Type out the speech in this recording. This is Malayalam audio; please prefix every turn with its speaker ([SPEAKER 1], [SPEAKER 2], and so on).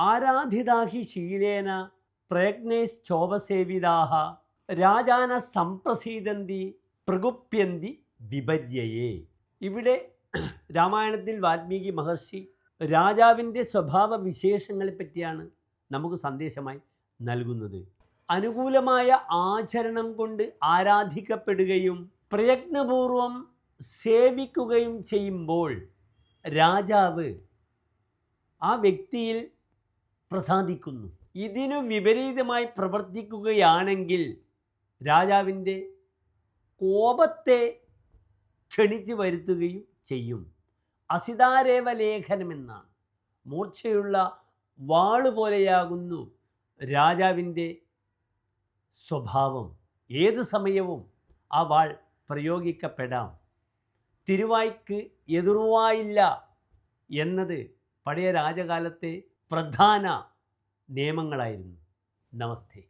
[SPEAKER 1] ആരാധിതാ ഹി ശീലേന പ്രയഗ്നൈശ്ചോപസേവിതാഹ രാജാന സംപ്രസീദന്തി പ്രകുപ്യന്തി വിപര്യയേ. ഇവിടെ രാമായണത്തിൽ വാൽമീകി മഹർഷി രാജാവിൻ്റെ സ്വഭാവ വിശേഷങ്ങളെ പറ്റിയാണ് നമുക്ക് സന്ദേശമായി നൽകുന്നത്. അനുകൂലമായ ആചരണം കൊണ്ട് ആരാധിക്കപ്പെടുകയും പ്രയത്നപൂർവം സേവിക്കുകയും ചെയ്യുമ്പോൾ രാജാവ് ആ വ്യക്തിയിൽ പ്രസാദിക്കുന്നു. ഇതിനു വിപരീതമായി പ്രവർത്തിക്കുകയാണെങ്കിൽ രാജാവിൻ്റെ കോപത്തെ ക്ഷണിച്ചു വരുത്തുകയും ചെയ്യും. അസിതാരേവ ലേഖനമെന്നാണ്. മൂർച്ചയുള്ള വാള് പോലെയാകുന്നു രാജാവിൻ്റെ സ്വഭാവം. ഏത് സമയവും ആ വാൾ പ്രയോഗിക്കപ്പെടാം. തിരുവായ്ക്ക് എതിർവായില്ല എന്നത് പഴയ രാജകാലത്തെ പ്രധാന നിയമങ്ങളായിരുന്നു. നമസ്തേ.